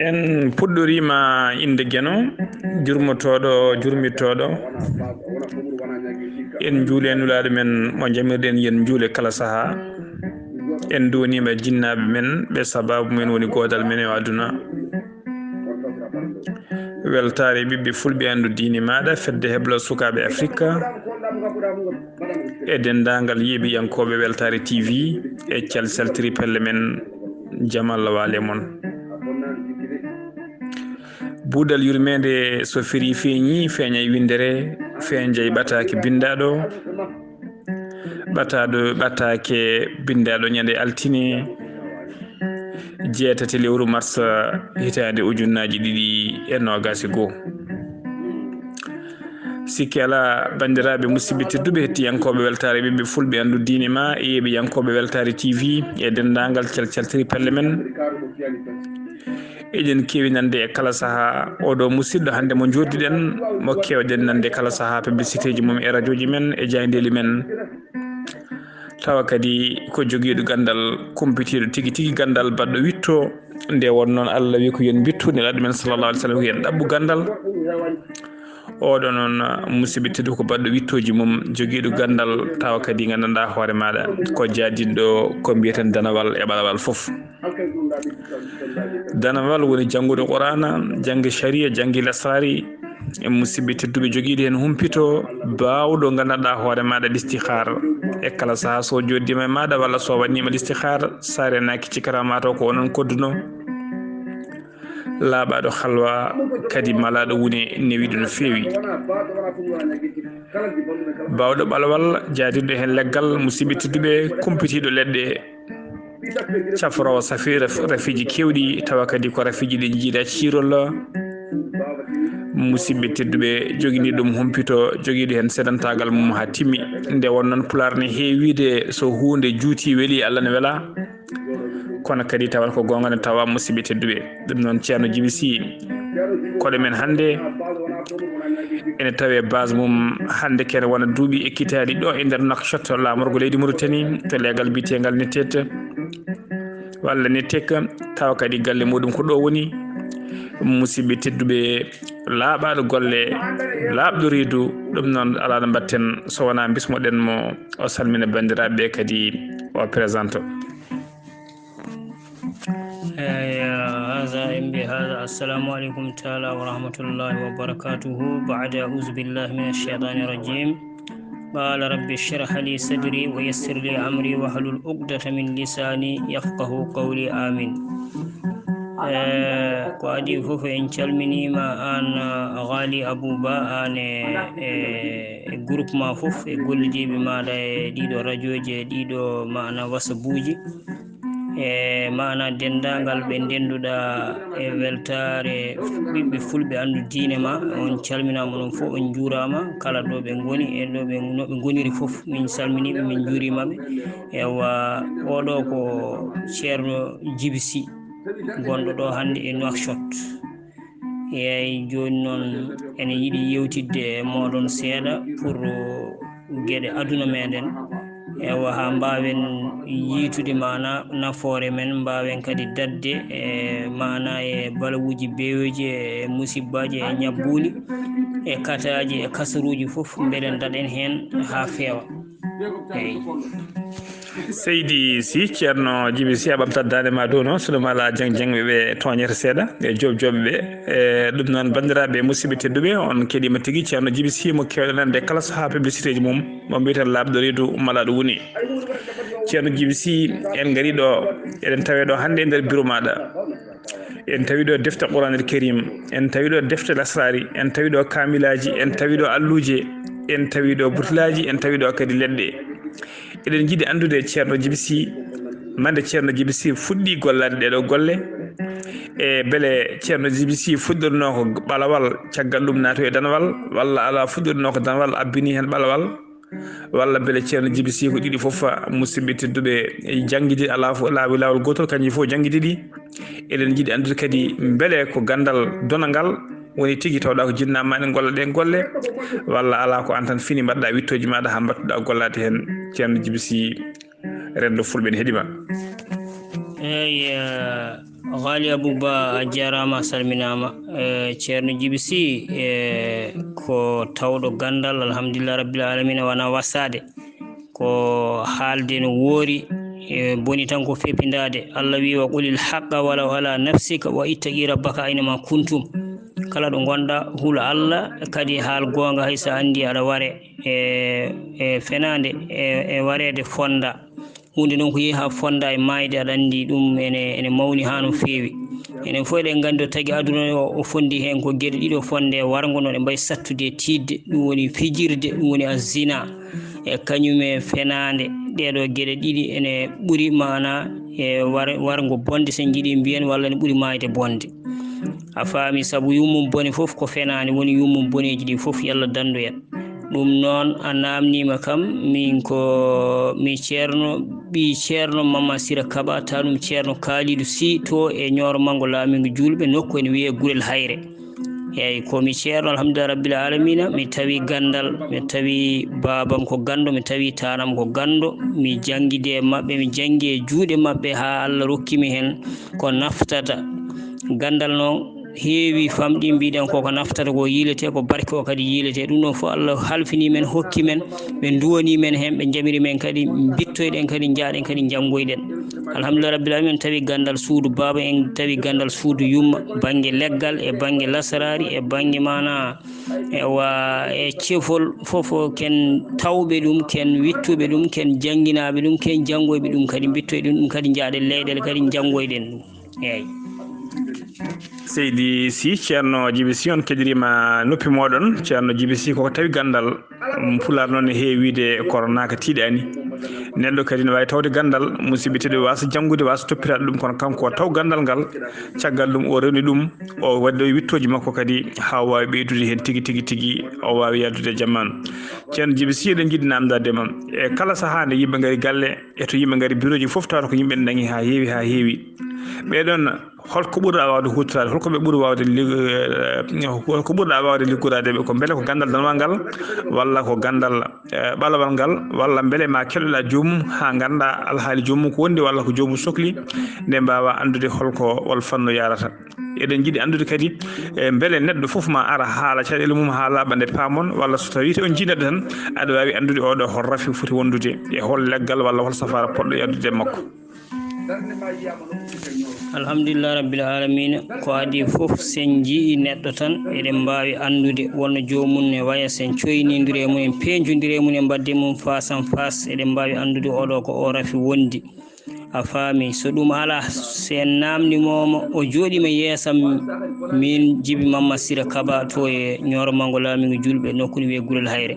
en puɗɗorima inde gueno jurmitoɗo en juule nulaɗo men mo jamirɗen yen juule kala saaha en donima jinnaɓe men ɓe sababu men woni godal men e aduna weltare ɓiɓɓe fulɓe andu diine maɗa fedde heblo sukaɓe afrique e dendagal yeeɓiyankoɓe weltare TV e calseltiri pelle men jamal wale moon buudal yurmede so firi feeñi feeña e windere feeña ɓatake bindaɗo ɓatake bindaɗo ñande altine 6 lewru mars hitande ujunnaji 2021 sikki ala bandiraɓe musidɓe tedduɓe hettiyankoɓe weltare ɓiɓɓe fulɓe andu diine ma e yeeɓiyankoɓe weltare TV e dendagal calcaltiri pelle men eɗen kewi nande e kala saaha oɗo musidɗo hande mo joddiɗen mo kewɗen nande kala saaha publicité ji mum e radio ji men e jaydeli men tawa kadi ko joguiɗo gandal kumpitiɗo tigui tigui gandal baɗɗo witto nde won noon Allah wi ko yen bittu nelaɗo men sallallah alih w sallam ko yen ɗabɓu gandal oɗo noon musidɓe tedduɓe ko baɗɗo wittoji mum joguiɗo gandal tawa kadi gandanɗa hoore maɗa ko jadinɗo ko mbiyeten danawal e ɓalawal foof danawal woni janggude qur'ana janggue sharia janggue lasrari e musidɓe tedduɓe joguiɗo hen humpito bawɗo gandanɗa hoore maɗa l'istikhar e kala saaha so joddima e maɗa walla so waɗnima l'istikhar sare naki cikara mataw ko onon kodduno laaɓaɗo halwa kadi malaɗo woni newiɗo no fewi bawɗo ɓalwal jadinɗo hen leggal musidɓe tedduɓe kumpitiɗo leɗɗe cafrowo safir rafiji kewɗi tawa kadi ko rafiji ɗi jiiɗa cirol musidɓe tedduɓe joguini ɗum humpito joguiɗo hen sedantagal mum ha timmi nde won noon pular ne heewide so hunde juuti weeli Allah ne weela kono kadi tawat ko gonga ne tawa musidɓe tedduɓe ɗum noon ceerno Djiby Sy koɗo men hande ene tawe base mum hande kene wona duuɓi ekkitaɗi ɗo e nder Nouakchott lamorgo leydi Mauritanie to leegal bitegal Nettet walla Nettek tawa kadi galle muɗum ko ɗo woni musidɓe tedduɓe laaɓaɗo golle laaɓɗo reedu ɗum noon ala no mbatten so wona bismoɗen mo o salmina bandiraɓeɓe kadi o présente هذا السلام عليكم تعالى ورحمة الله وبركاته بعد أعوذ بالله من الشيطان الرجيم قال رب اشرح لي صدري ويسر لي أمري واحلل عقدة من لساني يفقه قولي آمين ko adi fof en calminima an Ghali Abouba an e groupe ma fof e gollidiɓe maɗa e ɗiɗo radio ji e ɗiɗo mana wasabuji e mana dendagal ɓe ndenduɗa e weltare ɓiɓɓe fulɓe andu diine ma on calminama non fof on juurama kala ɗo ɓe goni e ɗo ɓe goniri fof min salminiɓe min juurimaɓe ewa oɗo ko ceerno Djiby Sy gonɗo ɗo hande e Nouakchott yeyi joni noon ene yiiɗi yewtidde e moɗon seeɗa pour gueɗe aduna meɗen ewa ha mbawen yiitude mana nafoore men mbawen kadi dadde e mana e balawuji bewoji e musibbaji e ñabbuli e kataji e kasaruji foof beɗen daɗen hen ha feewa eyyi Seydi Sy ceerno Djiby Sy a ɓamtat dande ma dow noon soɗum ala jangde ɓe toñete seeɗa e jobjoɓe ɓe e ɗum noon bandiraɓe musidɓe tedduɓe on keɗima tigui ceerno Djiby Sy mo kewɗen ande kala saaha publicité ji mum mo mbiyeten laaɓɗo reedu malaɗo woni ceerno Djiby Sy en gaari ɗo eɗen tawe ɗo hande e nder bureau maɗa en tawi ɗo defte Qouranul Karim en tawi ɗo defte lasrari en tawi ɗo kamilaji en tawi ɗo alluje en tawi ɗo butilaji en tawi ɗo kadi leɗɗe eɗen jiiɗi andude ceerno Djiby Sy mande ceerno Djiby Sy fuɗɗi gollade ɗeɗo golle e beele ceerno Djiby Sy fuɗɗorno ko ɓalawal caggal ɗum naato e danawal walla ala fuɗɗorno ko danawal abbini hen ɓalawal walla beele ceerno Djiby Sy ko ɗiɗi foof musidɓe tedduɓe jangguide ala fo laawi lawol gotol kanƴi fof jangguidiɗi eɗen jiiɗi andude kadi beele ko gandal donagal woni tigui tawɗa ko jinnama ne golla ɗe golle walla ala ko an tan fini mbaɗɗa wittoji maɗa ha mbattuɗa gollade hen ceerno Djiby Sy rendo fulɓe ne heeɗima. eyyi Ghali Abouba a jarama, salminama. Ceerno Djiby Sy ko tawɗo gandal, alhamdulillah rabbil alamina, wona wassade, ko haalde no woori, boni tan ko fepidade. Allah wi wa qulil haqqa walaw ala nafsika wa ittaqi rabbaka aynama kuntum. kala ɗo gonɗa huula Allah, kadi haal gonga, hayso andi aɗa ware e fenade e warede fonda hunde noon ko yeehi ha fonda e mayde, aɗa andi ɗum ene mawni ha no feewi. enen fof eɗen gandi o tagui aduna o fondi hen ko gueɗe ɗiɗo fonde wargo no ɗe mbayi sattude e tidde, ɗum woni fijirde, ɗum woni a zina e kañum e fenade. ɗeɗo gueɗe ɗiɗi ene ɓuuri mana e wargo bonde sen jiiɗi mbiyen, walla ne ɓuuri mayde bonde, a faami. Saabu yummum bone foof ko fenade woni yummum boneji ɗi foof, yallah dandu en. ɗum noon a namnima kam, min ko mi ceerno ɓi ceerno Mama Sira Kaba, tanum ceerno Kalidou Sy to e Nioro Manggo Laamingo Julɓe, nokku ene wiye Gurel Hayre. eyyi komi ceerno alhamdulillah rabbil alamina. Mi tawi gandal, mi tawi babam ko gando, mi tawi tanam ko gando. Mi janguide e mabɓe, mi jangi e juuɗe mabɓe ha Allah rokkimi hen ko naftata. Gandal noon heewi famɗi, mbiɗen koko naftata ko yilete, ko barke o kadi yilete. ɗum ɗon fof Allah halfini men, hokki men, ɓe duwani men hen, ɓe jamiri men kadi, bittoyɗen kadi, jaaɗen kadi jangoyɗen. alhamdulillah rabbil alamin. En tawi gandal suudu baba, en tawi gandal suudu yumma, banggue leggal e banggue lasarari e banggue mana e cefol foof, ken tawɓe ɗum, ken wittuɓe ɗum, ken janguinaɓe ɗum, ken jangoyɓe ɗum kadi, bittoyɗen ɗum kadi, jaaɗen leyɗele kadi jangoyɗen ɗum. eyyi Seydi Sy, ceerno Djiby Sy, on keɗirima noppi moɗon. ceerno Djiby Sy koko tawi gandal, pular noon e heewi wiide corona ko tiiɗani. neɗɗo kadi ne wawi tawde gandal, musidɓe tedduɓe wasa janggude, wasa toppitade ɗum, kono kanko o taw gandal ngal, caggal ɗum o rewni ɗum, o wadde wittoji makko kadi ha wawi ɓeydude hen tigui o wawi yaltude e jammanu. ceerno Djiby Sy, eɗen jiiɗi namdadema e kala saaha nde yimɓe gaari galle, e to yimɓe gaari bureau ji foof, tawata ko yimɓe dañi ha heewi ɓeɗon holko ɓurɗa wawde hutorade, holko ɓe ɓuuri wawde ko ɓurɗa wawde liggorade ɓe, ko beele ko gandal danwal ngal, walla ko gandal ɓalawal ngal, walla beele ma keɗoɗa joomum ha ganda alhaali joomum ko wondi, walla ko joomum sohli nde mbawa andude holko wal fanno yarata. eɗen jiiɗi andude kadi beele neɗɗo foof ma ara haala caɗele mum ha laaɓa nde paamon, walla so tawi on jii neɗɗo tan aɗa wawi andude oɗo hol rafi foti wondude e hol leggal walla hol safara poɗɗo yaddude makko. alhamdulillah rabbil alamina. ko adi foof sen jii neɗɗo tan eɗen mbawi andude wonno jomum ne waya, sen coynidiri e mum, en peejodiri e mum, en mbadde mum face en face, eɗen mbawi andude oɗo ko o rafi wondi, a faami. so ɗum ala, sen namdimomo o jooɗima yeesam min Djiby Mama Sira Kaba to e Nioro Manggo Laamingo Julɓe, nokku ne wiye Gurel Hayre.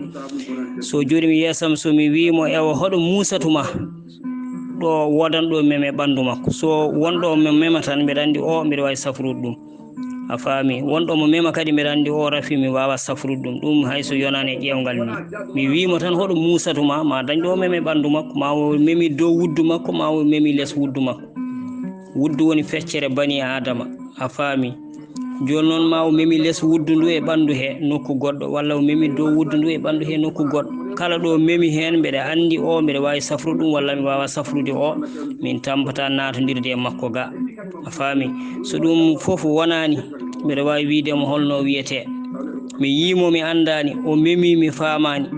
so jooɗima yeesam, somi wimo ewa hoɗo musatuma ɗo wodanɗo meme ɓandu makko, so wonɗo mo mema tan mbiɗa andi o mbiɗa wawi safrude ɗum, a faami. wonɗo mo mema kadi mbiɗa andi o rafi, mi wawa safrude ɗum hayso yonani e ƴewgal ni. mi wimo tan hoɗo musatuma, ma dañ ɗo meme ɓandu makko, ma o memi dow wuddu makko, ma o memi less wuddu makko. wuddu woni feccere bani adama, a faami. joni noon ma o memi less wuddu ndu e ɓandu he nokku goɗɗo, walla o memi dow wuddu ndu e ɓandu he nokku goɗɗo. kala ɗo memi hen mbeɗa andi o mbeɗa wawi safrude ɗum, walla mi wawa safrude o, min tampata natodirde e makko ga, a faami. so ɗum foof wonani, mbeɗa wawi widemo holno wiyete. mi yimo mi andani, o memi mi famani,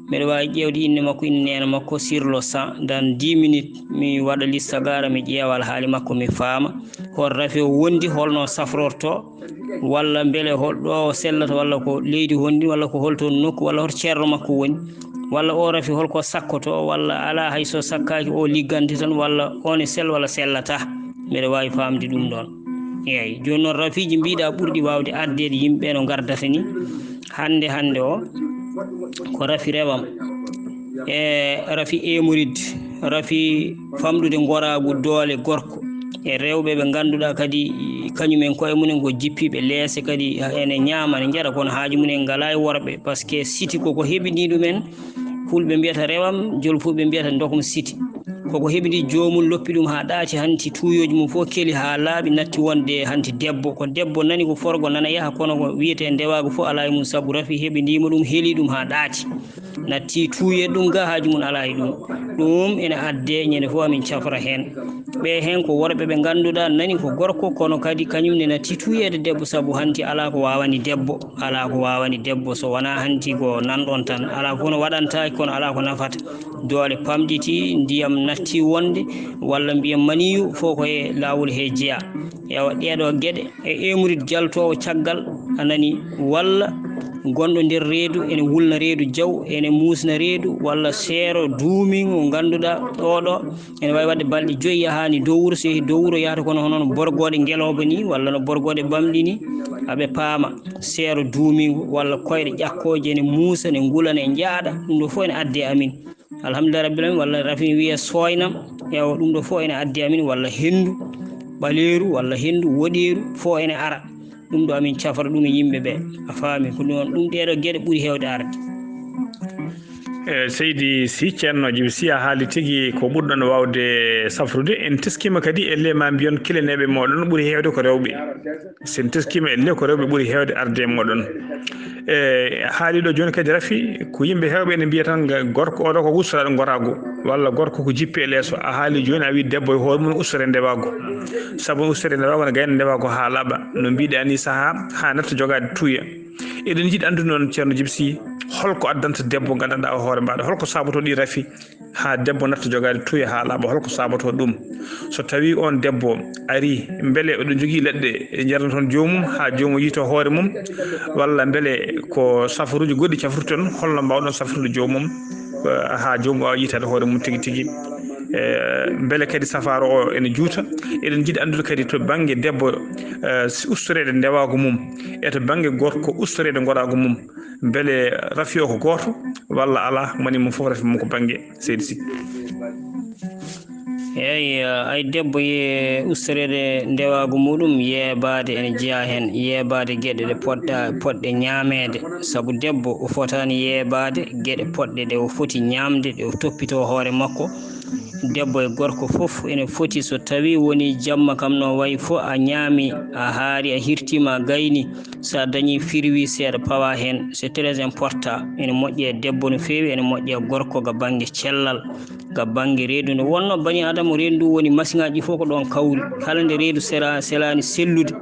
mbeɗa wawi ƴewde inde makko, inde nena makko sur le 100 dans 10 minutes, mi waɗa lista gara, mi ƴeewa alhaali makko, mi faama hol rafi o wondi, holno safrorto, walla beele holɗo o sellata, walla ko leydi wondi, walla ko holto nokku, walla hoto ceerno makko woni, walla o rafi holko sakkoto, walla ala hayso sakkaki o liggante tan, walla on e sell walla sellata. mbeɗa wawi famde ɗum ɗon. eyyi joni noon rafiji mbiɗa ɓurɗi wawde addede yimɓe no gardata ni hande o, ko rafi rewam e rafi emoride, rafi famɗude goragu doole gorko, e rewɓe ɓe ganduɗa kadi kañumen koye munen ko jippiɓe leese, kadi ene ñaama ne jara, kono haaju munen ngala e worɓe, par ce que siti koko heɓini ɗumen. fulɓe mbiyata rewam, jolfuɓe mbiyata dokum siti. koko heɓini jomum loppi ɗum ha ɗaati, hanti tuyoji mum fof keeli ha laaɓi, natti wonde hanti debbo, ko debbo nani ko forgo nana yaaha, kono ko wiyete ndewago fof ala e mum, saabu rafi heɓinima ɗum, heeli ɗum ha ɗaati. natti tuuye ɗum ga haaji mum ala e ɗum ene adde ñande fof amin cafra hen ɓe hen ko worɓe ɓe ganduɗa nani ko gorko kono kadi kañum ne natti tuuyede debbo saabu hanti ala ko wawani debbo so wona hanti ko nanɗon tan ala fof no waɗantaki kono ala ko nafata doole pamɗiti ndiyam natti wonde walla mbiyam maniyu fof koye lawol he jeeya ewa ɗeɗo gueɗe e emurid jaltowo caggal anani walla gonɗo nder reedu ene wulna reedu jaw ene musna reedu walla seero duumigo ganduɗa oɗo ene wawi wadde balɗe 5 yahani dow wuuro so yeehi dow wuuro yahata kono hono no borgoɗe ngeloba ni walla no borgoɗe bamɗi ni aɓe paama seero duumigo walla koyɗe ƴakkoje ene muusa ne ngulana e jaaɗa ɗum ɗo fof ene adde amin alhamdulillah rabbil alamin walla rafi wiye soynam ewa ɗum ɗo fof ene adde amin walla hendu ɓaleeru walla hendu woɗeeru fof ene ara ɗum ɗo amin cafra ɗum e yimɓe ɓe a faami ko ɗum ɗeɗo gueɗe ɓuuri hewde arde seydi Sy ceerno Djiby Sy a haali tigui ko ɓurɗon wawde safrude en teskima kadi elle ma mbiyon kilaneɓe moɗon ɓuuri hewde ko rewɓe sen teskima elle ko rewɓe ɓuuri hewde arde e moɗon haaliɗo joni kadi rafi ko yimɓe hewɓe ene mbiya tan gorko oɗo ko ustaraɗo gorago walla gorko ko jippi e leeso a haali joni a wi debbo e hoore mum ustore ndewago saabu ustore ndewago ne gayna ndewago ha laaɓa no mbiɗa ni saaha ha natta jogade tuuya eɗen jiiɗi andude noon ceerno Djiby Sy holko addanta debbo gandanɗa o hoore mbaɗa holko saboto ɗi rafi ha debbo natta jogade tuuya ha laaɓa holko saboto ɗum so tawi on debbo ari beele oɗon jogui leɗɗe e jarno toon jomum ha jomum yito hoore mum walla beele ko safaruji goɗɗi cafruti toon holno mbawɗon safrude jomum ha jomum wawa yitade hoore mum tigui tigui beele kadi safaro o ene juuta eɗen jiiɗi andude kadi to banggue debbo ustorede ndewago mum e to banggue gorko ustorede gorago mum beele rafi o ko goto walla ala mani mum foof rafi mum ko banggue seydi Sy eyyi ay debbo ye ustorede ndewago muɗum yeebade ene jeeya hen yeebade gueɗe ɗe poɗɗe ñaamede saabu debbo o fotani yeebade gueɗe poɗɗe ɗe o foti ñamde ɗe o toppito hoore makko debbo e gorko fof ene foti so tawi woni jamma kam no wayi fof a ñaami a haari a hirtima a gayni sa dañi firwi seeɗa pawa hen c'est très important ene moƴƴi e debbo no fewi ene moƴƴi e gorko ga banggue cellal ga banggue reedu nde wonno bani adama reedu ndu woni machine ngaji fof ko ɗon kawri kala nde reedu selani sellude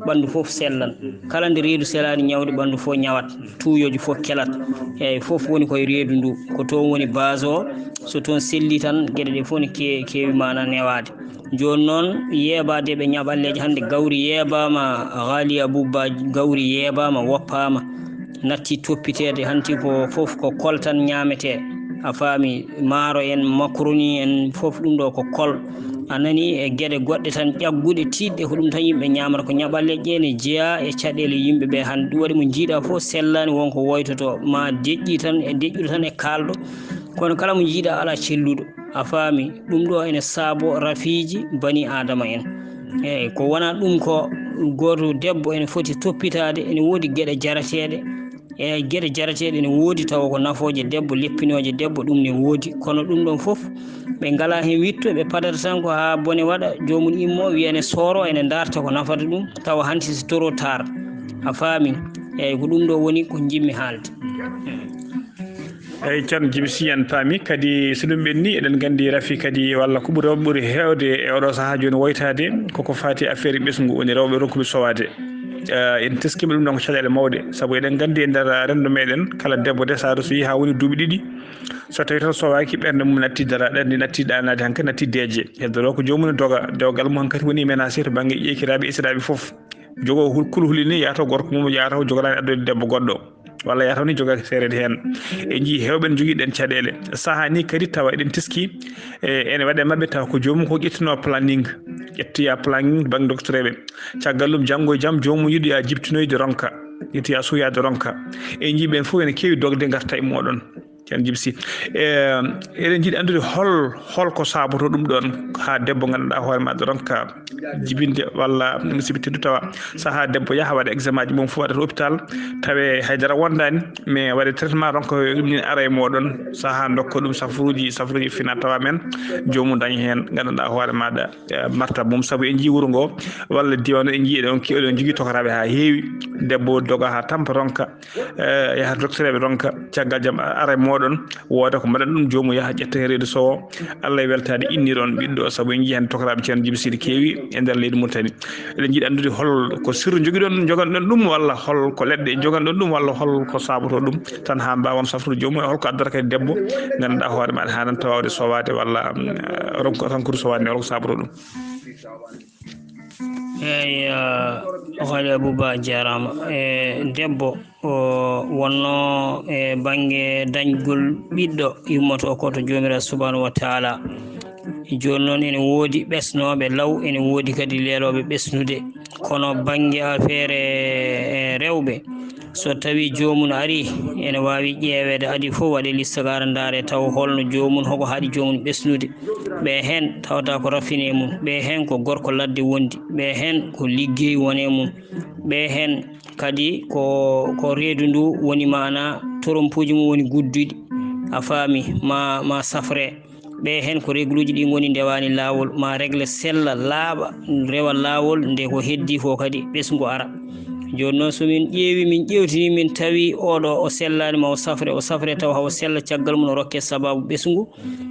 ɓandu fof sellan kala nde reedu selani ñawde ɓandu fof ñawat tuuyoji fof kelat eyyi fof woni koye reedu ndu ko toon woni base o so toon selli tan gueɗe ɗe fof ne kewi mana newade joni noon yeebade ɓe ñaɓalleje hande gawri yeebama Ghali Abouba gawri yeebama woppama natti toppitede hanti ko fof ko kol tan ñamete a faami maaro en macaroni en fof ɗum ɗo ko kol a nani e gueɗe goɗɗe tan ƴagguɗe tiɗɗe ko ɗum tan yimɓe ñamata ko ñaɓalleje ɗe ne jeeya e caɗele yimɓeɓe hande ɗum waɗi mo jiiɗa fof sellani wonko woytoto ma deƴƴi tan e deƴƴuɗo tan e kalɗo kono kala mo jiiɗa ala celluɗo a faami ɗum ɗo ene saabo rafiji bani adama en eyyi ko wona ɗum ko goto debbo ene foti toppitade ene woodi gueɗe jarateɗe e gueɗe jarateɗe ne woodi taw ko nafoje debbo leppinoje debbo ɗum ne woodi kono ɗum ɗon fof ɓe ngala hen witto ɓe padata tan ko ha bone waɗa jomum immo wiya ene sooro ene darta ko nafata ɗum tawa hanti so trop tard a faami eyyi ko ɗum ɗo woni ko jimmi haalde eyyi ceerno Djiby Sy en paami kadi so ɗum ɓenni eɗen gandi rafi kadi walla ko ɓuuri ɓuuri hewde e oɗo saaha joni woytade koko fati affaire ɓesgu woni rewɓe rokkuɓe sowade en teskima ɗum ɗon ko caɗele mawɗe saabu eɗen gandi e nder rendo meɗen kala debbo desaɗo so yeehi ha woni duuɓi ɗiɗi so tawi tan sowaki ɓerde mum natti ɗerɗe natti ɗanade hankkadi natti deeje heddoro ko jomum ne doga dewgal mum hankkadi woni menacé to banggue ƴekiraɓe esiraɓe foof jogo kulhuli ni yataw gorko mum yataw jogorani addude debbo goɗɗo walla yataw ni jogaki serede hen e jii hewɓe ne jogui ɗen caɗele saaha ni kadi tawa eɗen teski ene waɗe mabɓe taw ko jomum ko ƴettino planning ƴettoya planning banggue doctoreɓe caggal ɗum janggo e jaam jomum yiiɗoya jibtinoyde ronka ƴettoya suyade ronka e jiiɓen foof ene kewi dogde garta e moɗon ceerno Djiby Sy eɗen jiiɗi andude holko saboto ɗum ɗon ha debbo ganduɗa hoore maɗa ronka jibinde walla musidɓe teddu tawa saaha debbo yaaha waɗa examen ji mum fof waɗata hôpital tawe haydara wondani mais waɗe traitement ronka ɗum ne ara e moɗon saaha dokka ɗum safruji fina tawa men jomum daña hen ganduɗa hoore maɗa marta mum saabu en jii wuuro ngo walla diwan en jii eɗen jogui tokoraɓe ha heewi debbo doga ha tampa ronka yaha docteur eɓe ronka caggal jaam ara e moɗon moɗon woda ko mbaɗa ɗum jomum yaha ƴetta reedu sowo Allah e weltade inniɗon ɓiɗɗo saabu en jii hen tokaraɓe ceerno Djiby Sy keewi e nder leydi Mauritanie eɗen jiiɗi andude hol ko sirru joguiɗon joganɗon ɗum walla hol ko leɗɗe joganɗon ɗum walla hol ko saboto ɗum tan ha mbawon safrude jomum e holko addata kadi debbo ganduɗa hoore maɗa hananta wawde sowade walla ronkude sowade nde holko saboto ɗum eyyi Haly Abouba jarama debbo wonno e banggue dañgol ɓiɗɗo yummoto ko to jomiraɗo subahanahu wa taala joni noon ene woodi ɓesnoɓe law ene woodi kadi leeloɓe ɓesnude kono banggue affaire rewɓe so tawi jomum ari ene wawi ƴeewede adi fof waɗe listagara daare taw holno jomum hoko haaɗi jomum ɓesnude ɓe hen tawata ko raffine mum ɓe hen ko gorko ladde wondi ɓe hen ko liggey wone mum ɓe hen kadi ko reedu ndu woni mana torompuji mum woni gudduɗi a faami ma safre ɓe hen ko règle uji ɗi goni ndewani lawol ma règle sella laaɓa rewa lawol nde ko heddi ko kadi ɓesgu ara joni noon somin ƴeewi min ƴewtini min tawi oɗo o sellani ma o safre taw hawo sella caggal mum o rokke sababu ɓesgu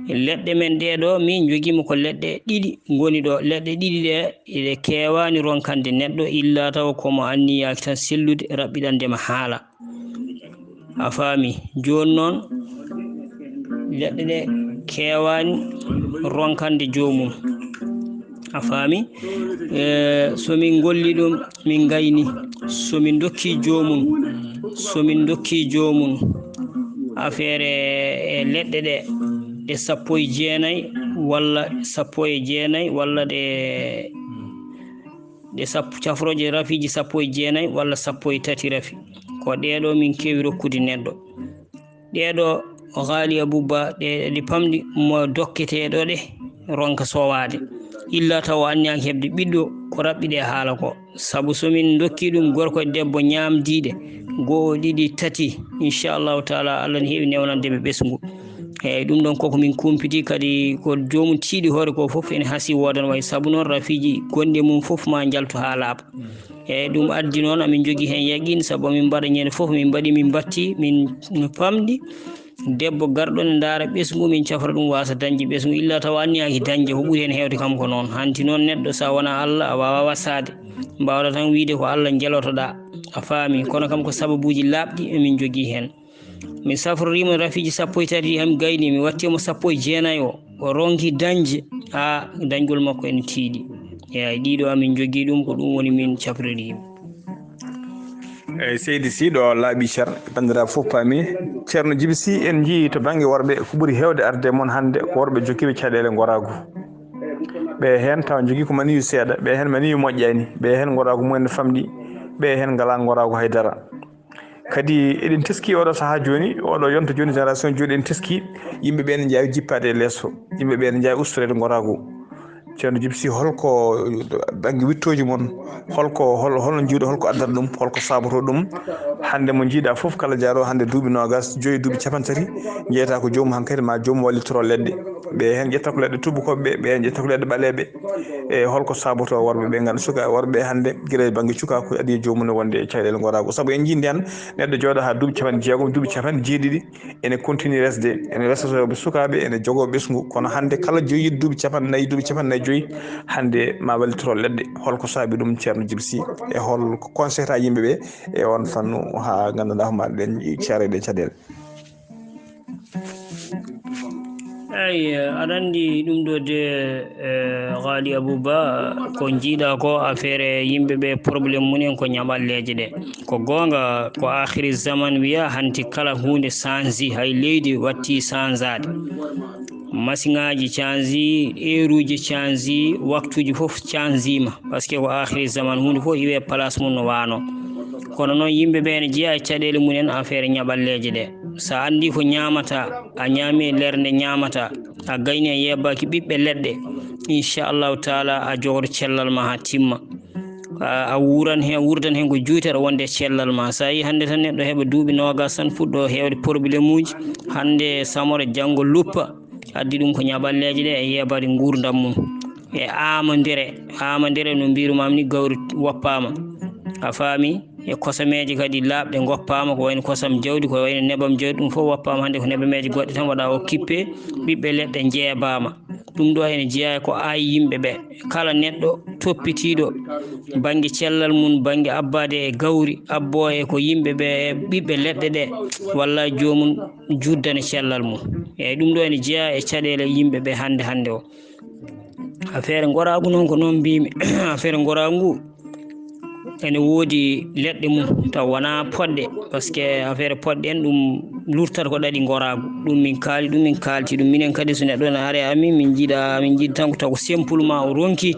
leɗɗe men ɗeɗo min joguima ko leɗɗe ɗiɗi goni ɗo leɗɗe ɗiɗi ɗe ɗe kewani ronkande neɗɗo illa taw komo anniyaki tan sellude raɓɓiɗandema haala a faami joni noon leɗɗe ɗe kewani ronkande jomum a faami somin golli ɗum min gayni somin dokki jomum affaire e leɗɗe ɗe sappo e jeenayyi walla sappo e jeenayyi walla ɗe sappo cafroje rafiji sappo e jeenayyi walla sappo e tati rafi ko ɗeɗo min kewi rokkude neɗɗo ɗeɗo Haly Abouba ɗe pamɗi mo dokketeɗo ɗe ronka sowade illa taw o anniyaki hebde ɓiɗɗo ko raɓɓiɗe haala ko saabu somin dokki ɗum gorko e debbo ñamdiɗe goho ɗiɗi tati inchallahu taala Allah ne heewi newnadeɓe ɓesgu eyyi ɗum ɗon koko min kumpiti kadi ko jomum tiiɗi hoore ko foof ene haasi wodan way saabu noon rafiji gonɗi mum foof ma jaltu ha laaɓa eyyi ɗum addi noon amin jogui hen yaqin saabu min mbaɗa ñande foof min batti min famɗi debbo garɗo ne daara ɓesgu min cafra ɗum wasa dañde ɓesgu illa taw anniyaki dañde ko ɓuuri hen hewde kam ko noon hanti noon neɗɗo sa wona Allah a wawa wassade mbawɗa tan wiide ko Allah jeelotoɗa a faami kono kam ko sababuji labɗi emin jogui hen mi safrorimo rafiji sappo e tati ham gayni mi wattimo sappo e jeenayyi o ronki dañde dañgol makko ene tiiɗi eyyi ɗiɗo amin jogui ɗum ko ɗum woni min cafririmo eyyi seydi Sy ɗo laaɓi ceer bandiraɓe fof paami ceerno Djiby Sy en jii to banggue worɓe ko ɓuuri hewde arde moon hande ko worɓe jokkiɓe caɗele goragu ɓe hen taw jogui ko maniyu seeɗa ɓe hen maniyu moƴƴani ɓe hen goragu mumen ne famɗi ɓe hen ngala goragu haydara kadi eɗen teski oɗo saaha joni oɗo yonta joni génération joni en teski yimɓeɓe ne jawi jippade e lesso yimɓeɓe ne jawi ustorede goragu ceerno Djiby Sy holko banggue wittoji moon holno jiiɗo holko addata ɗum holko saboto ɗum hande mo jiiɗa foof kala jaaro hande duuɓi nogas joyi duuɓi capantati jeeyata ko joomum hankkadi ma joomum wallitoro leɗɗe ɓe hen ƴetta ko leɗɗe tubakoɓeɓe ɓe hen ƴetta ko leɗɗe ɓaleɓe e holko saboto worɓeɓe ganda suka worɓeɓe hande guila banggue cukaku adi jomum ne wonde e caɗele gorago saabu en jii nden neɗɗo jooɗo ha duuɓi capanɗe jeegom duuɓi capanɗe jeeɗiɗi ene continue resde ene restatoɓe sukaɓe ene jogo ɓesgu kono hande kala joyiɗo duuɓi capannayyi duuɓi capannayyi joyyi hande ma wallitoro leɗɗe holko saabi ɗum ceerno Djiby Sy e holko conseil ta yimɓeɓe e on fannu ha ganduɗa homaɗa ɗen carede caɗele eyyi aɗa andi ɗum ɗo de Haly Abouba ko jiiɗa ko affaire yimɓeɓe probléme munen ko ñaɓalleje ɗe ko gonga ko akhiri zaman wiya hanti kala hunde change hay leydi watti changeade machine ngaji change heure change waktuji foof changima par ce que ko akhiri zaman hunde foof iwe place mum no wano kono noon yimɓeɓe ne jeeya e caɗele mumen affaire ñaɓalleje ɗe sa andi ko ñamata a ñaami e lerde ñamata a gayni a yebbaki ɓiɓɓe leɗɗe inchallahu taala a jogoro cellal ma ha timma a wurdan hen ko juutere wonde cellal ma sa yi hande tan neɗɗo heeɓa duuɓi nogas tan fuɗɗo hewde probléme uji hande samore janggo luppa addi ɗum ko ñaɓalleje ɗe e yebade gurdam mum e amadere no mbirumami ni gawri woppama a faami e kosameje kadi labde goppama ko wayno kosam jawdi ko wayno nebam jawdi dum fof woppama hande ko nebameje godde tan wada o kippe bibbe ledde jeebama dum do ene jeeya ko ay yimbe be kala neddo toppitido bangi cellal mun bangi abbade e gawri abbo e ko yimbe be bibbe ledde de walla jomum juddane cellal mun e dum do ene jeeya e cadele yimbe be hande o affaire goragu non ko non bimi affaire goragu ene woodi ledde mum taw wana podde parce que affaire podde en dum lurtata ko dadi goragu dum min kalti dum minen kadi so neddo na are ami min jida tan ko taw simplement o ronki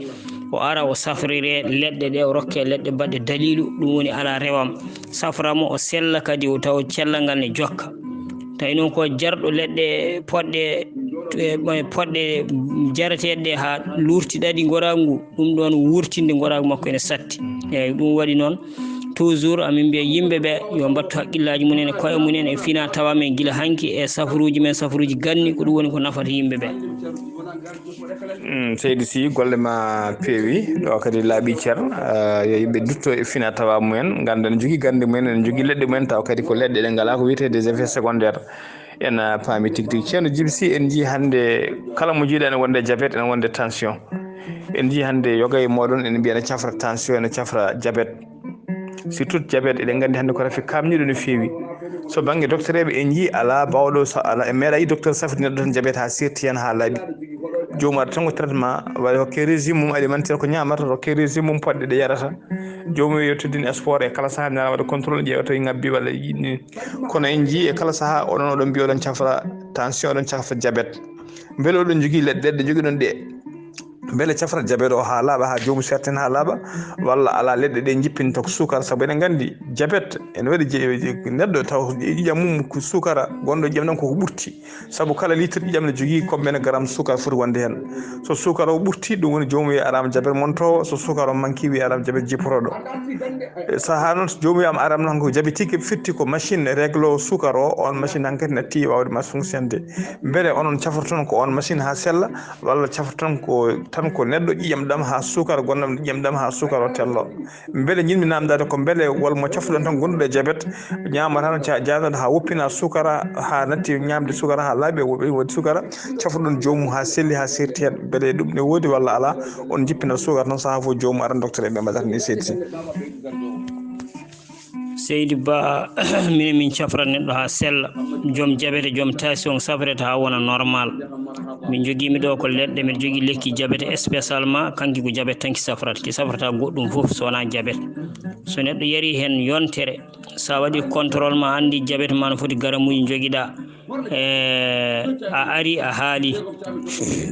o ara o safrire ledde de o rokke ledde badde dalilu dum woni ala rewam saframo o sella kadi o taw cellangal ne jokka tay non ko jardo ledde podde jaretede ha lurti dadi goragu dum don wurtinde goragu makko ene satti e dum wadi non toujours amin biya yimbe be yo battu hakkillaji munen e koye munen e fina tawa men gila hanki e safruji ganni ko dum woni ko nafata yimbe be seydi si golle ma peewi do kadi laabi cer yo yimbe dutto e fina tawa mumen ganda ne jogi gande mumen ne jogi ledde mumen taw kadi ko ledde de ngala ko wiete des effets secondaires en paami tigti ceerno Djibsi en ji hande kala mo jiiɗa ene wonde diabète ene wonde tension en ji hande yoga e modon en biya ne cafra tension ene cafra diabète surtout diabète eɗen gandi hande ko rafi kamniɗo no feewi so bange docteur eɓe en ji ala bawɗo ala e meeɗa yi docteur safrino tan diabète ha sirti hen ha laaɓi jomum aɗa tan ko traitement waɗa hokke régime mum alimentaire ko ñamata hokke régime mum podɗe ɗe yarata jomum yettodini sport e kala saaha nana waɗa contrôle ƴeewa to ngabbi walla yiɗni kono en ji e kala saaha oɗon mbiya oɗon cafra tension oɗon cafra diabète beele oɗon jogui leɗɗe jogui ɗon ɗe beele cafra diabète o ha laaɓa ha jomum certain ha laaɓa walla ala leɗɗe ɗe jippinta ko sukara saabu eɗen gandi diabète ene waɗi neɗɗo taw ƴiƴam mum ko sukara gonɗo ƴiƴam ɗam koko ɓurti saabu kala litre ƴiƴam ne jogui combien gramme sukara foti wonde hen so sukara o ɓurti ɗum woni jomum wiya arama diabète montowo so sukara o manqui wiya arama diabète jipporoɗo saaha noon so jomum wiyama arama noon ko diabétique firti ko machine réglo sukara o on machine hankkadi ne tiiɗi wawde mas fonctionnde beele onon cafraton ko on machine ha sella walla cafraton ko tan ko neɗɗo ƴiƴam ɗam ha sukara gonɗam ƴiƴam ɗam ha sukara o tello beele jinmi namdade ko beele wolmo cafruɗon tan gonɗuɗo e diabète ñama tan jadata ha woppina sukara ha natti ñamde sukara ha laaɓi wodi sukara cafruɗon jomum ha selli ha serti hen beele ɗum ne wodi walla ala on jippinata sukara tan saaha fo jomum aran docteur eɓe mbaɗata ni seydi Seydi Ba minen min cafrat neɗɗo ha sella joom diabète joom tension safrete ha wona normal min joguimi ɗo ko leɗɗe miɗa jogui lekki diabète spécialement kanki ko diabète tan ki safrata goɗɗum foof so wona diabète so neɗɗo yari hen yontere sa waɗi contrôle ma andi diabète ma no foti garamuji joguiɗa a ari a haali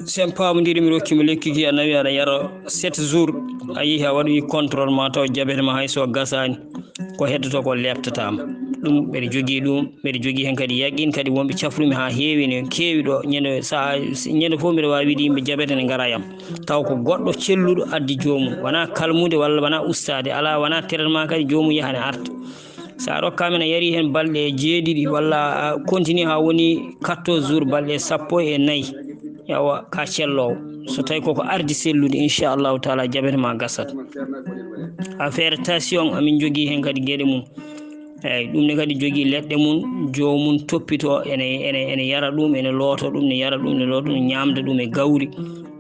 sen pamodiri mi rokkima lekki ki a nawi aɗa yara 7 jours a yeehi a waɗi contrôle ma taw diabète ma hayso gasani ko heddoto ko lebtatama ɗum ɓeɗe jogui hen kadi yaqin kadi wonɓe cafrumi ha heewi ne keewi ɗo ñande fof mbiɗa wawi wiide yimɓe diabète ne gara yam taw ko goɗɗo celluɗo addi jomum wona kalmude walla wona ustade ala wona traitement kadi jomum yahane arta sa rokkama ne yari hen balɗe 7 walla continue ha woni 14 jours balɗe 14 yawa ka cellowo so tawi koko ardi sellude inchallahu taala diabète ma gasat affaire tension amin jogui hen kadi gueɗe mum eyyi ɗum ne kadi jogui leɗɗe mum jomum toppito ene yara ɗum ene looto ɗum ne yara ɗum ne looto ɗum ñamda ɗum e gawri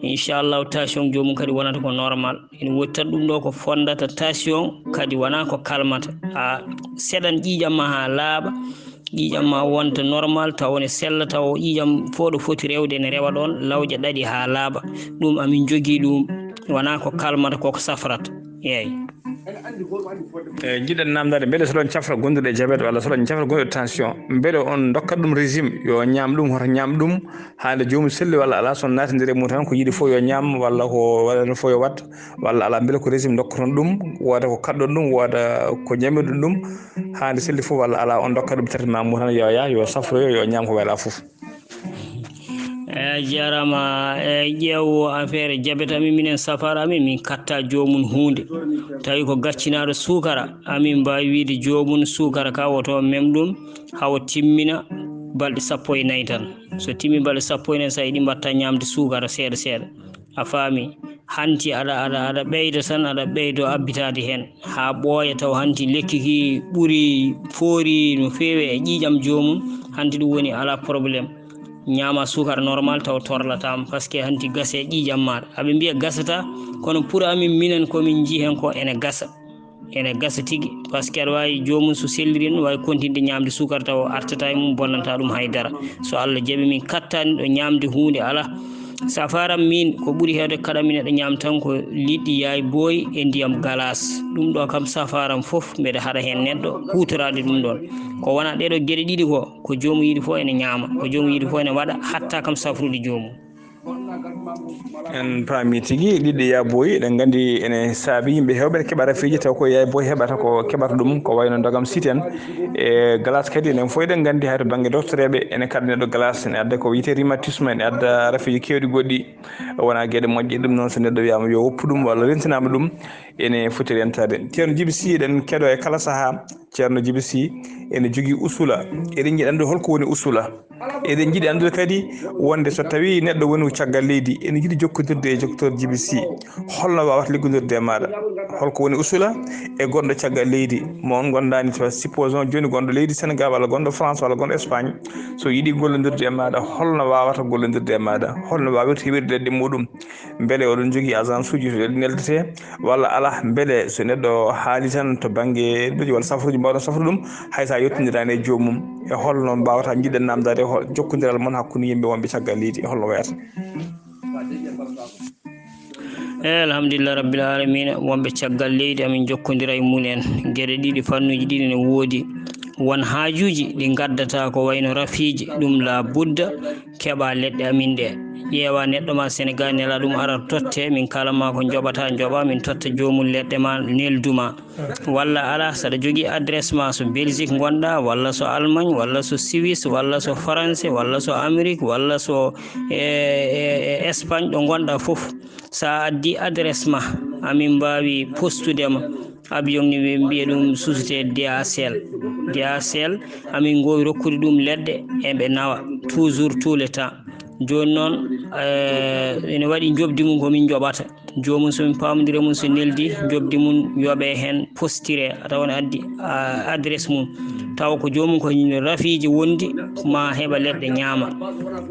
inchallahu tension jomum kadi wonata ko normal ene wottat ɗum ɗo ko fondata tension kadi wona ko kalmata a seɗan ƴiƴam ma ha laaɓa ƴiƴam ma wonta normal taw ne sella taw ƴiƴam fo ɗo foti rewde ne rewa ɗon lawƴa ɗaɗi ha laaɓa ɗum amin jogui ɗum wona ko kalmata koko safrata eyyi jiɗen namdade beele soɗon cafra gonduɗo e diabète walla soɗon cafra gonduɗo tension beele on dokkat ɗum régime yo ñam ɗum hoto ñam ɗum hande jomum selli walla ala son natidiri mum tan ko yiiɗi fo yo ñam walla ko waɗano fo yo wat walla ala beele ko régime dokkaton ɗum woda ko kaɗɗon ɗum woda ko ñamiɗon ɗum hande selli foof walla ala on dokkat ɗum traitement mum tan yo ya yo safroyo yo ñam ko wayla foof jarama ƴeewo affaire diabète amin minen safara amin min katta jomum hunde tawi ko gaccinaɗo sukara amin mbawi wiide jomum sukara ka woto mem ɗum hawo timmina balɗe 14 tan so timmi balɗe 14 sa yiiɗi mbatta ñamde sukara seeɗa seeɗa a faami hanti aɗa ɓeyda tan aɗa ɓeydo abbitade hen ha ɓooya taw hanti lekki ki ɓuuri foori no feewi e ƴiƴam jomum hanti ɗum woni ala probléme ñama sukara normal taw torlatama par ce que hanti gase ƴiƴam maɗa aɓe mbiya gasata kono pour amin minen komin jii hen ko ene gasa tigui par ce que aɗa wawi jomum so selliri no wawi continde ñamde sukara taw artata e mum bonnanta ɗum haydara so Allah jaaɓi min kattani ɗo ñamde hunde ala sa faram min ko ɓuuri hewde kaɗanmi neɗɗo ñam tan ko liɗɗi yaay boy e ndiyam galas ɗum ɗo kam sa faram foof mbeɗa haɗa hen neɗɗo hutorade ɗum ɗon ko wona ɗeɗo gueɗe ɗiɗi ko jomum yiiɗi fo ene ñama ko jomum yiiɗi fo ene waɗa hatta kam safrude jomum en paami tigi liɗɗi yaboyi eɗen gandi ene saabi yimɓe hewɓe keeɓa rafiji taw ko yaboyi heɓata ko keɓata ɗum ko wayno dogam site en e glace kadi enen fof eɗen gandi hayto banggue doctoreɓe ene kadda neɗɗo glace ene adda ko wiyete rhumatisme ene adda rafiji kewɗi goɗɗi wona gueɗe moƴƴe ɗum noon so neɗɗo wiyama yo woppu ɗum walla rentinama ɗum ene foti rentade ceerno Djiby Sy eɗen keeɗo e kala saaha ceerno Djiby Sy ene jogui usula eɗen jiiɗi andude holko woni usula eɗen jiiɗi andude kadi wonde so tawi neɗɗo woni caggal leydi ene jiiɗi jokkodirde e docteur Djiby Sy holno wawata liggodirde e maɗa holko woni usula e gonɗo caggal leydi mo on gondani to supposons joni gonɗo leydi Sénégal walla gonɗo France walla gonɗo Espagne so yiiɗi gollodirde e maɗa holno wawata gollodirde e maɗa holno wawirta heɓirde leɗɗe muɗum beele oɗon jogui agence uji to leɗɗe neldete walla ala beele so neɗɗo haali tan to banggue ɗuji walla safruji mbawɗon safrude ɗum haysa yettodirani e jomum e holno mbawata jiɗɗen namdade jokkodiral moon hakkude yimɓe wonɓe caggal leydi holno wayata alhamdulillah rabbil alamina wonɓe caggal leydi amin jokkodira e munen gueɗe ɗiɗi fannuji ɗiɗi ne woodi won haajuji ɗi gaddata ko wayno rafiji ɗum la budda keeɓa leɗɗe amin ɗe ƴeewa neɗɗo ma Sénégal nela ɗum ara totte min kalama ko joɓata joɓa min totta jomum leɗɗe ma nelduma walla ala saɗa jogui adresse ma so Belgique gonɗa walla so Allemagne walla so Suisse walla so Français walla so Amérique walla so Espagne ɗo gonɗa foof sa addi adresse ma amin mbawi postudema avion ni ɓe mbiya ɗum société DHL amin gowi rokkude ɗum leɗɗe eɓe nawa toujours tout le temps joni noon ene waɗi jobdi mum komin joɓata jomum somin pamodira mum so neldi jobdi mum yooɓe hen postire tawa ne addi adresse mum taw ko jomum ko rafiji wondi ma heɓa leɗɗe ñaama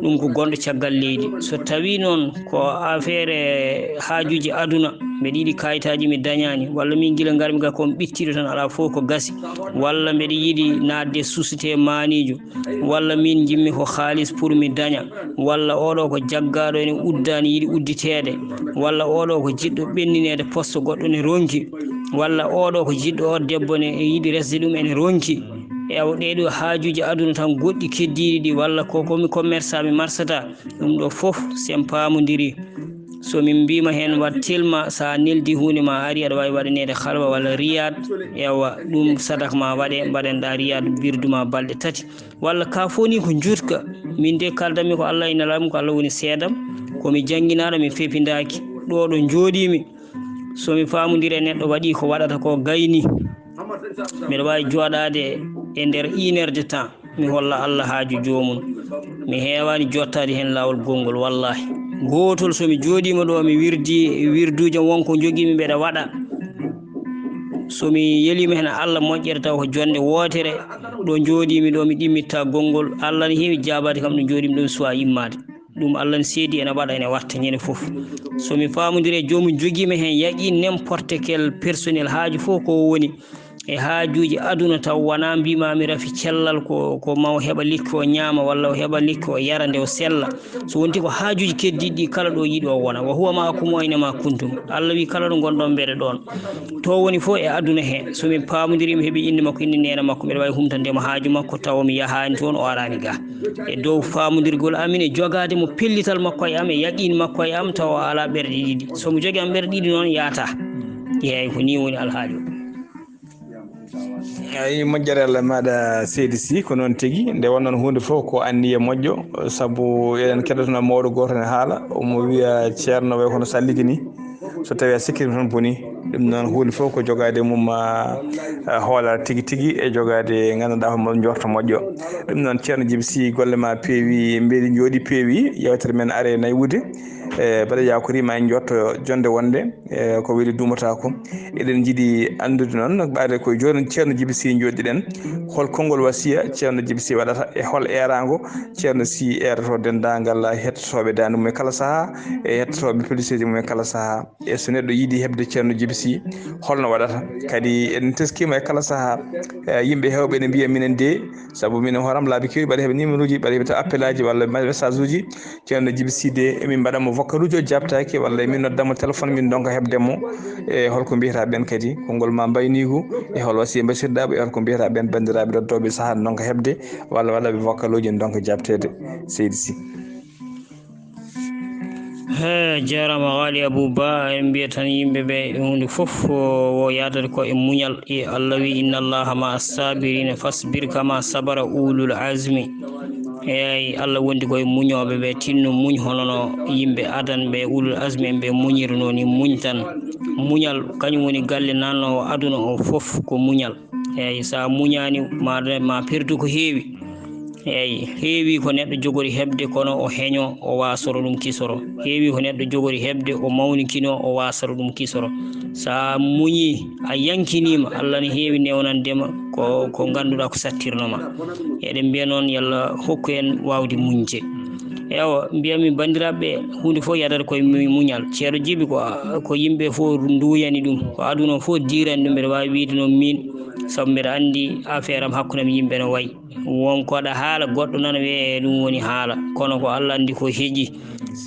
ɗum ko gonɗo caggal leydi so tawi noon ko affaire haajuji aduna mbeɗa yiiɗi kayitaji mi dañani walla min guila garmi ga komi ɓittiɗo tan ala fof ko gasi walla mbeɗa yiiɗi nadde société manijo walla min jimmi ko halis pour mi daña walla oɗo ko jaggaɗo ene uddani yiiɗi udditede walla oɗo ko jiɗɗo ɓenninede poste goɗɗo ne ronki walla oɗo ko jiɗɗo o debbo ne yiiɗi resde ɗum ene ronki ewa ɗeɗo haajuji aduna tan goɗɗi keddiɗi ɗi walla komi commerçant mi marsata ɗum ɗo foof sen pamodiri so min mbima hen wat tilma sa neldi hunde ma ari aɗa wawi waɗanede halwa walla riyad ewa ɗum sadaka ma waɗe mbaɗenɗa riyad birduma balɗe 3 walla ka foni ko jutka min de kaldanmi ko Allah ina lamum ko Allah woni seedam komi jangguinaɗo mi fepidaki ɗo ɗo joɗimi somi famodiri e neɗɗo waɗi ko waɗata ko gayni mbiɗa wawi joɗade e nder 1 heure de temps mi holla Allah haaju jomum mi hewani jottade hen lawol gongol wallahi gotol somi joɗima ɗo mi wirdi wirduji wonko joguimi mbeɗa waɗa somi yelima hen Allah moƴƴere taw ko jonde wotere ɗo joɗimi ɗo mi ɗimmitta gongol Allah ne heewi jabade kam ɗo joɗimi ɗo suwa immade ɗum Allah ne seedi ene waɗa ene watta ñande foof somi famodiri e jomum joguima hen yaqi n'importe quel personnel haaju fof ko woni e haajuji aduna taw wona mbimami rafi cellal ko maw heɓa likki o ñaama walla o heɓa likki o yara nde o sella so wonti ko haajuji keddiɗi kala ɗo yiiɗi o wona wa huwa ma'akum aynama kuntum Allah wi kala ɗo gonɗon mbeɗa ɗon to woni fof e aduna he somin pamodirimi heeɓi inde makko inde nena makko mbeɗa wawi humtandemo haaju makko taw mi yahani toon o arani ga e dow famodirgol amin e jogade mo pellital makko e am e yaqin makko e am taw ala ɓerɗe ɗiɗi somo jogui am ɓerɗe ɗiɗi noon yaata yeey ko ni woni alhaali o ay moƴƴere Allah maɗa seydi Sy ko noon tigui nde wonnoon hunde fof ko anniye moƴƴo saabu eɗen keɗotono mawɗo goto ne haala omo wiya ceerno way kono salliki ni so tawi a sikkirima tan boni ɗum noon hunde fof ko jogade mum hoolare tigui tigui e jogade gandanɗa homo jorto moƴƴo ɗum noon ceerno Djiby Sy golle ma peewi mbeɗi jooɗi peewi yewtere men are naywude baɗa yakori ma en jotto jonde wonde ko weli dumata ko eɗen jiiɗi andude noon ɓaade ko joni ceerno Djiby Sy joddiɗen hol konngol wasiya ceerno Djiby Sy waɗata e hol erago ceerno Sy erato dendagal hettotoɓe dande mum e kala saaha e hettotoɓe publicité mum e kala saaha e so neɗɗo yiiɗi hebde ceerno Djiby Sy holno waɗata kadi en teskima e kala saaha yimɓe hewɓe ne mbiya minen de saabu minen hooram laabi kewɗi mbaɗa heeɓe numéro uji mbaɗa heeɓe appel aji walla message uji ceerno Djiby Sy de emin mbaɗanmo vocal uji o jabtaki walla min noddamo téléphone min donka hebdemo e holko mbiyata ɓen kadi konngol ma mbaynigu e hol wasiya basirɗaɓe e holko mbiyata ɓen bandiraɓe dottoɓe saaha donka hebde walla waɗaɓe vocal uji donka jabtede seydi Sy. jarama Waly Abou Ba en mbiya tan yimɓeɓe hunde foof wo yadata ko e muñal e Allah wi inna allaha ma as-sabirina fasbir kama sabara ulul azmi eyyi Allah wondi koye muñoɓe ɓe tinno muñ honono yimɓe adan ɓe ulul azmi en ɓe muñirno ni muñ tan muñal kañum woni galle nannowo aduna o foof ko muñal eyyi sa muñani ma perdu ko heewi eyyi heewi ko neɗɗo jogori hebde kono o heeño o wasoro ɗum kisoro heewi ko neɗɗo jogori hebde o mawnikino o wasoro ɗum kisoro sa muñi a yankinima Allah ne heewi newnandema ko ganduɗa ko sattirnoma eɗen mbiya noon yallah hokku en wawde muñde ewa mbiyami bandiraɓe hunde fof yadata koye muñal ceerno Djiby ko yimɓe fof duyani ɗum ko aduna fof dirani ɗum mbiɗa wawi wiide noon min saabu mbiɗa andi affaire am hakkudem yimɓe no wayi wonko aɗa haala goɗɗo nana wiye ɗum woni haala kono ko Allah andi ko heeƴi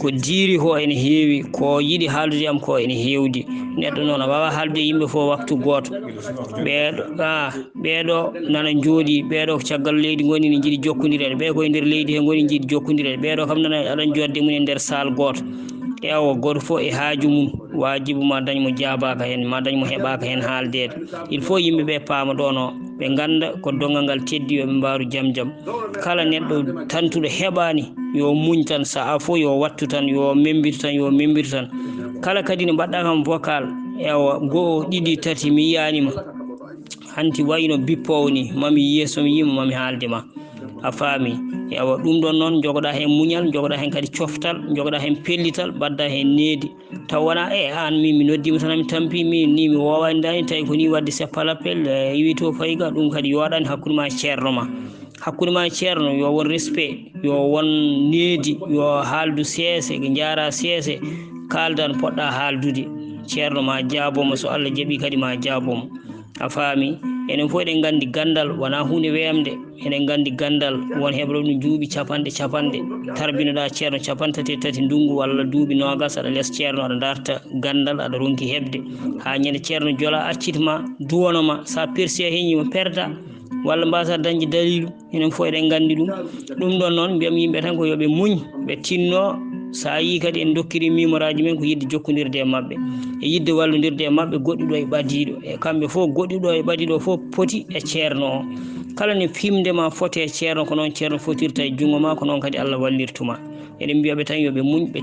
ko diiri ko ene heewi ko yiɗi haaldude am ko ene hewdi neɗɗo noon a wawa haaldude yimɓe fof waktu goto ɓeɗo nana jooɗi ɓeɗo ko caggal leydi goni ne jiiɗi jokkodirede ɓe koye nder leydi he goni jiiɗi jokkodirede ɓeɗo kam nana aɗan jodde mum e nder salle goto ewa goto fof e haaju mum wajibu ma dañmo jaabaka hen ma dañmo heeɓaka hen haaldede il faut yimɓeɓe paama ɗon o ɓe ganda ko dongal ngal teddi yoɓe mbaru jaam kala neɗɗo tantuɗo heɓani yo muñ tan saaha fof yo wattu tan yo membitu tan kala kadi ne mbaɗɗa kam vocal ewa goho ɗiɗi tati mi yiyanima hanti wayno bippowo ni mami yeeso mi yima mami haaldema a faami ewa ɗum ɗon noon jogoɗa hen muñal jogoɗa hen kadi coftal jogoɗa hen pellital badda hen needi taw wona an min mi noddima tan mi tampi min ni mi wowani dani tawi ko ni wadde seppal appel wi to fayga ɗum kadi yoɗani hakkude ma e ceerno ma hakkude ma e ceerno yo won respect yo won needi yo haaldu seese jara seese kalda no poɗɗa haaldude ceerno ma jaabomo so Allah jaaɓi kadi ma jaabomo a faami enen fof eɗen gandi gandal wona hunde weemde eɗen gandi gandal won heɓro ɗum duuɓi capanɗe tarbinoɗa ceerno capantati e tati ndungu walla duuɓi nogas aɗa less ceerno aɗa darta gandal aɗa ronki hebde ha ñande ceerno joola accitma duwanoma sa persi a heeñima perda walla mbasa dañde dalilu enen fof eɗen gandi ɗum ɗon noon mbiyam yimɓe tan ko yooɓe muñ ɓe tinno sa yi kadi en dokkiri mimoraji men ko yidde jokkodirde e mabɓe e yidde wallodirde e mabɓe goɗɗuɗo e ɓadiɗo e kamɓe fof goɗɗuɗo e ɓadiɗo fof poti e ceerno o kala ne fimdema fote e ceerno ko noon ceerno fotirta e jungo ma ko noon kadi Allah wallirtuma eɗen mbiyaɓe tan yooɓe muñ ɓe